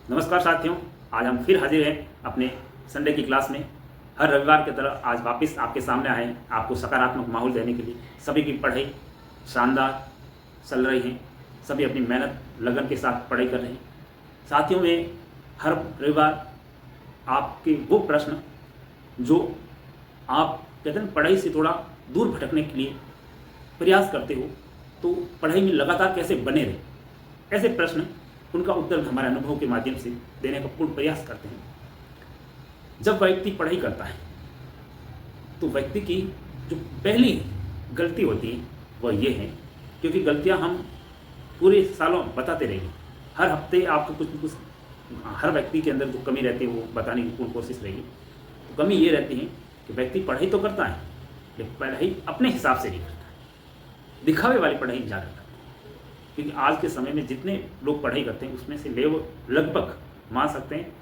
नमस्कार साथियों, आज हम फिर हाजिर हैं अपने संडे की क्लास में। हर रविवार की तरह आज वापस आपके सामने आए हैं आपको सकारात्मक माहौल देने के लिए। सभी की पढ़ाई शानदार चल रही है, सभी अपनी मेहनत लगन के साथ पढ़ाई कर रहे हैं। साथियों में हर रविवार आपके वो प्रश्न जो आप कहते हैं पढ़ाई से थोड़ा दूर भटकने के लिए प्रयास करते हो, तो पढ़ाई में लगातार कैसे बने रहे, ऐसे प्रश्न उनका उत्तर हमारे अनुभव के माध्यम से देने का पूर्ण प्रयास करते हैं। जब व्यक्ति पढ़ाई करता है तो व्यक्ति की जो पहली गलती होती है वह ये है, क्योंकि गलतियां हम पूरे सालों बताते रहेंगे। हर हफ्ते आपको कुछ न कुछ हर व्यक्ति के अंदर जो कमी रहती है वो बताने की पूर्ण कोशिश रहेगी। तो कमी ये रहती है कि व्यक्ति पढ़ाई तो करता है लेकिन पढ़ाई अपने हिसाब से नहीं करता है, दिखावे वाली पढ़ाई ज़्यादा करता है। क्योंकि आज के समय में जितने लोग पढ़ाई करते हैं उसमें से लगभग मान सकते हैं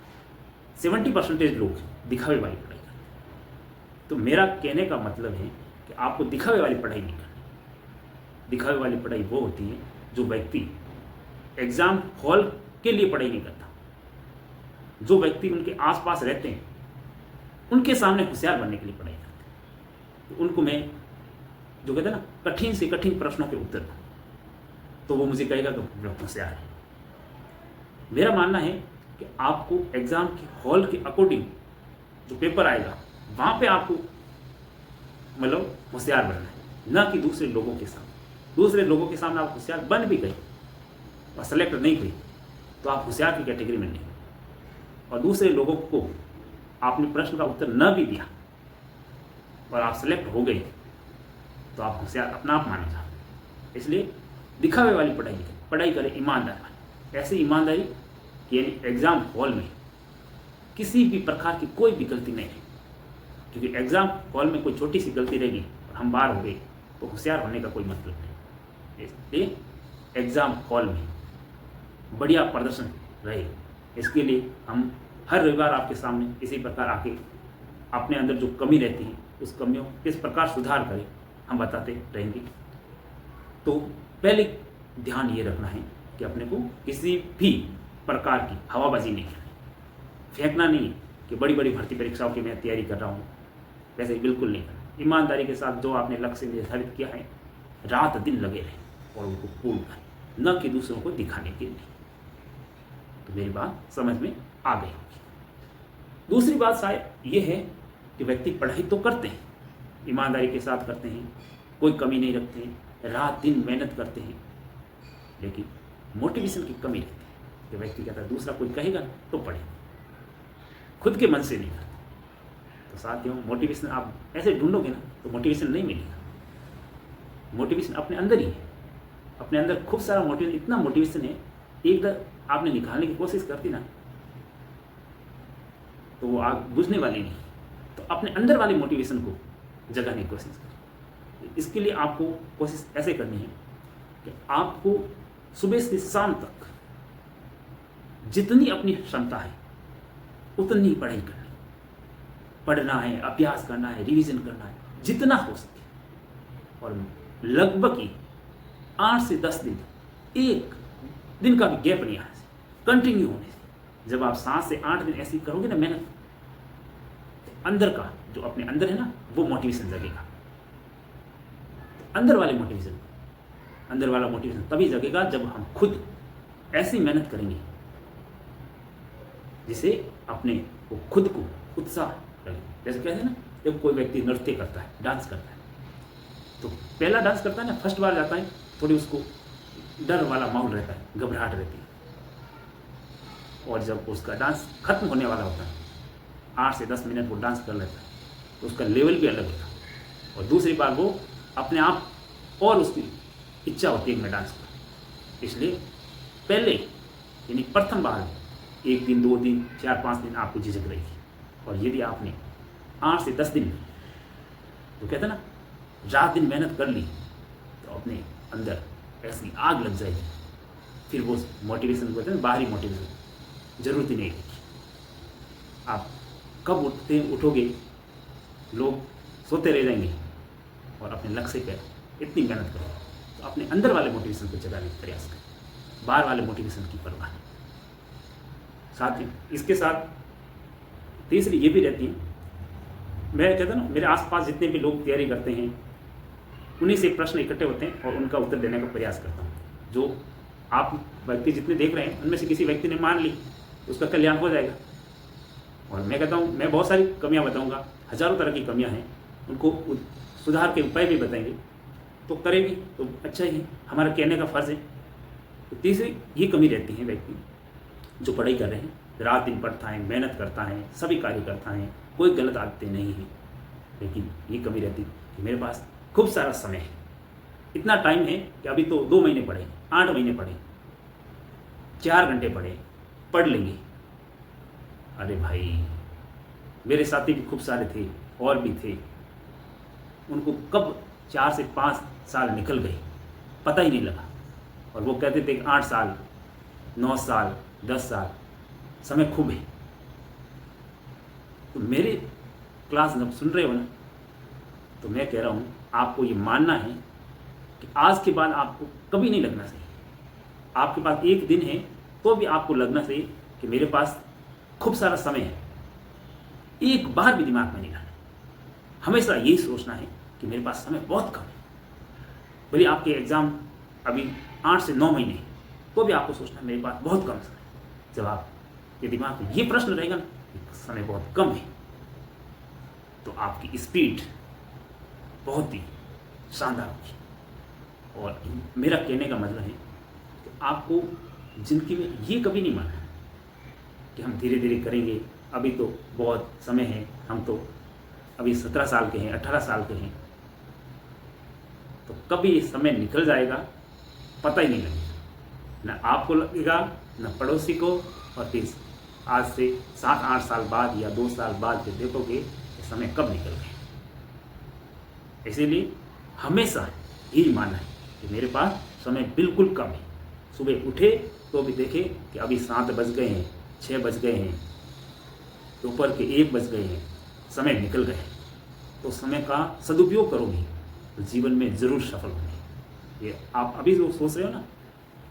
70% लोग दिखावे वाली पढ़ाई करते हैं। तो मेरा कहने का मतलब है कि आपको दिखावे वाली पढ़ाई नहीं करनी। दिखावे वाली पढ़ाई वो होती है जो व्यक्ति एग्जाम हॉल के लिए पढ़ाई नहीं करता, जो व्यक्ति उनके आसपास रहते हैं उनके सामने होशियार बनने के लिए पढ़ाई करते हैं। तो उनको मैं जो कहते हैं ना कठिन से कठिन प्रश्नों के उत्तर दूं तो वो मुझे कहेगा कि होशियार है। मेरा मानना है कि आपको एग्जाम के हॉल के अकॉर्डिंग जो पेपर आएगा वहां पे आपको मतलब होशियार बनना है, ना कि दूसरे लोगों के सामने। दूसरे लोगों के सामने आप होशियार बन भी गए और सेलेक्ट नहीं हुए तो आप होशियार की कैटेगरी में नहीं। और दूसरे लोगों को आपने प्रश्न का उत्तर न भी दिया और आप सेलेक्ट हो गए तो आप होशियार अपना आप माने जाओ। इसलिए दिखावे वाली पढ़ाई करें ईमानदार वाली। ऐसी ईमानदारी कि यानी एग्ज़ाम हॉल में किसी भी प्रकार की कोई भी गलती नहीं है, क्योंकि एग्ज़ाम हॉल में कोई छोटी सी गलती रहेगी और हम बाहर हो गए तो होशियार होने का कोई मतलब नहीं। इसलिए एग्ज़ाम हॉल में बढ़िया प्रदर्शन रहे, इसके लिए हम हर रविवार आपके सामने इसी प्रकार आके अपने अंदर जो कमी रहती है उस कमियों किस प्रकार सुधार करें हम बताते रहेंगे। तो पहले ध्यान ये रखना है कि अपने को किसी भी प्रकार की हवाबाजी नहीं करनी, फेंकना नहीं कि बड़ी बड़ी भर्ती परीक्षाओं की मैं तैयारी कर रहा हूँ, वैसे ही बिल्कुल नहीं करना। ईमानदारी के साथ जो आपने लक्ष्य निर्धारित किया है रात दिन लगे रहें और उनको पूर्ण करें, न कि दूसरों को दिखाने के लिए। तो मेरी बात समझ में आ गई होगी। दूसरी बात शायद ये है कि व्यक्ति पढ़ाई तो करते हैं, ईमानदारी के साथ करते हैं, कोई कमी नहीं रखते हैं, रात दिन मेहनत करते हैं, लेकिन मोटिवेशन की कमी रहती है कि व्यक्ति कहता है दूसरा कोई कहेगा तो पढ़े, खुद के मन से नहीं करता। तो साथियों मोटिवेशन आप ऐसे ढूंढोगे ना तो मोटिवेशन नहीं मिलेगा। मोटिवेशन अपने अंदर ही है, अपने अंदर खूब सारा मोटिवेशन, इतना मोटिवेशन है एक बार आपने निकालने की कोशिश करती ना तो वो आग बुझने वाली नहीं। तो अपने अंदर वाले मोटिवेशन को जगाने की कोशिश करें। इसके लिए आपको कोशिश ऐसे करनी है कि आपको सुबह से शाम तक जितनी अपनी क्षमता है उतनी पढ़ाई करनी, पढ़ना है, अभ्यास करना है, रिवीजन करना है जितना हो सके। और लगभग ही 8 से 10 दिन, एक दिन का भी गैप नहीं आने से, कंटिन्यू होने से। जब आप 7 से 8 दिन ऐसी करोगे ना मेहनत, तो अंदर का जो अपने अंदर है ना वो मोटिवेशन जगेगा। अंदर वाला मोटिवेशन तभी जगेगा जब हम खुद ऐसी मेहनत करेंगे जिसे अपने को खुद को उत्साह लगे। जैसे कहते हैं ना जब कोई व्यक्ति नृत्य करता है, डांस करता है, तो पहला डांस करता है ना, फर्स्ट बार जाता है थोड़ी उसको डर वाला माहौल रहता है, घबराहट रहती है। और जब उसका डांस खत्म होने वाला होता है, 8 से 10 मिनट वो डांस कर लेता है, तो उसका लेवल भी अलग होता है। और दूसरी बार वो अपने आप और उसकी इच्छा होती है मैं डांस करूं। इसलिए पहले यानी प्रथम बार 1 दिन 2 दिन 4-5 दिन आपको झिझक रहेगी। और यदि आपने 8 से 10 दिन तो कहते हैं ना रात दिन मेहनत कर ली तो अपने अंदर ऐसी आग लग जाएगी, फिर वो मोटिवेशन कहते हैं बाहरी मोटिवेशन जरूरत ही नहीं रहेगी। आप कब उठोगे, लोग सोते रह जाएंगे और अपने लक्ष्य पर इतनी मेहनत करो तो अपने अंदर वाले मोटिवेशन को जगाने का प्रयास करें, बाहर वाले मोटिवेशन की परवाह नहीं। साथ ही इसके साथ तीसरी ये भी रहती है, मैं कहता ना मेरे आसपास जितने भी लोग तैयारी करते हैं उन्हीं से प्रश्न इकट्ठे होते हैं और उनका उत्तर देने का प्रयास करता हूँ। जो आप व्यक्ति जितने देख रहे हैं उनमें से किसी व्यक्ति ने मान ली तो उसका कल्याण हो जाएगा। और मैं कहता हूँ मैं बहुत सारी कमियाँ बताऊँगा, हज़ारों तरह की कमियाँ हैं, उनको सुधार के उपाय भी बताएंगे तो करेंगे तो अच्छा ही है, हमारा कहने का फ़र्ज़ है। तो तीसरी ये कमी रहती है व्यक्ति जो पढ़ाई कर रहे हैं, रात दिन पढ़ता है, मेहनत करता है, सभी कार्य करता है, कोई गलत आदतें नहीं है, लेकिन ये कमी रहती कि मेरे पास खूब सारा समय है, इतना टाइम है कि अभी तो 2 महीने पढ़े, 8 महीने पढ़े, 4 घंटे पढ़े, पढ़ लेंगे। अरे भाई मेरे साथी भी खूब सारे थे और भी थे, उनको कब 4 से 5 साल निकल गए पता ही नहीं लगा, और वो कहते थे 8 साल 9 साल 10 साल समय खूब है। तो मेरे क्लास जब सुन रहे हो ना तो मैं कह रहा हूँ आपको ये मानना है कि आज के बाद आपको कभी नहीं लगना चाहिए, आपके पास एक दिन है तो भी आपको लगना चाहिए कि मेरे पास खूब सारा समय है। एक बार भी दिमाग में नहीं लाना, हमेशा यही सोचना है कि मेरे पास समय बहुत कम है। भले आपके एग्ज़ाम अभी 8 से 9 महीने तो भी आपको सोचना है मेरे पास बहुत कम समय। जब आपके दिमाग में ये प्रश्न रहेगा ना कि समय बहुत कम है तो आपकी स्पीड बहुत ही शानदार होगी। और मेरा कहने का मतलब है कि आपको ज़िंदगी में ये कभी नहीं मानना कि हम धीरे धीरे करेंगे, अभी तो बहुत समय है, हम तो अभी 17 साल के हैं, 18 साल के हैं, तो कभी ये समय निकल जाएगा पता ही नहीं लगेगा, ना आपको लगेगा ना पड़ोसी को। और फिर आज से 7-8 साल बाद या 2 साल बाद फिर देखोगे ये समय कब निकल गया। इसीलिए हमेशा यही मानना है कि मेरे पास समय बिल्कुल कम है। सुबह उठे तो भी देखे कि अभी 7 बज गए हैं, 6 बज गए हैं, दोपहर के 1 बज गए हैं, समय निकल गए। तो समय का सदुपयोग करोगे तो जीवन में ज़रूर सफल होंगे। ये आप अभी जो सोच रहे हो ना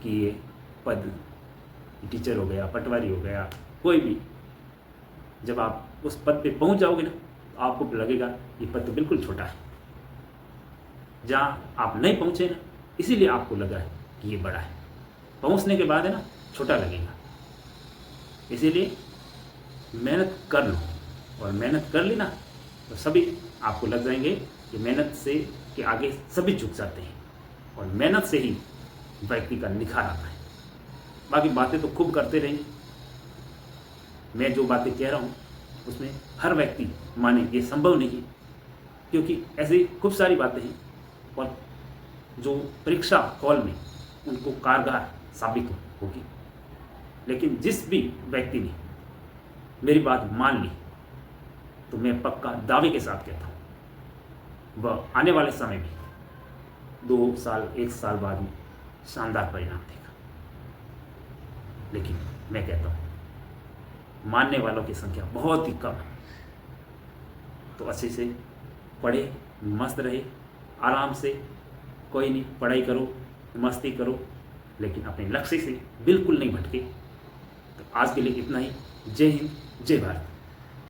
कि ये पद, टीचर हो गया, पटवारी हो गया, कोई भी, जब आप उस पद पे पहुंच जाओगे ना तो आपको लगेगा ये पद तो बिल्कुल छोटा है। जहाँ आप नहीं पहुँचे ना इसीलिए आपको लगा है कि ये बड़ा है, पहुँचने के बाद है ना छोटा लगेगा। इसीलिए मेहनत कर लो, और मेहनत कर ली ना तो सभी आपको लग जाएंगे कि मेहनत से के आगे सभी झुक जाते हैं, और मेहनत से ही व्यक्ति का निखार आता है। बाकी बातें तो खूब करते रहेंगे, मैं जो बातें कह रहा हूँ उसमें हर व्यक्ति माने ये संभव नहीं है, क्योंकि ऐसी खूब सारी बातें हैं और जो परीक्षा हॉल में उनको कारगर साबित होगी। लेकिन जिस भी व्यक्ति ने मेरी बात मान ली तो मैं पक्का दावे के साथ कहता हूँ वह आने वाले समय में 2 साल 1 साल बाद में शानदार परिणाम देगा। लेकिन मैं कहता हूँ मानने वालों की संख्या बहुत ही कम है। तो अच्छे से पढ़े, मस्त रहे, आराम से, कोई नहीं, पढ़ाई करो, मस्ती करो, लेकिन अपने लक्ष्य से बिल्कुल नहीं भटके। तो आज के लिए इतना ही। जय हिंद, जय भारत।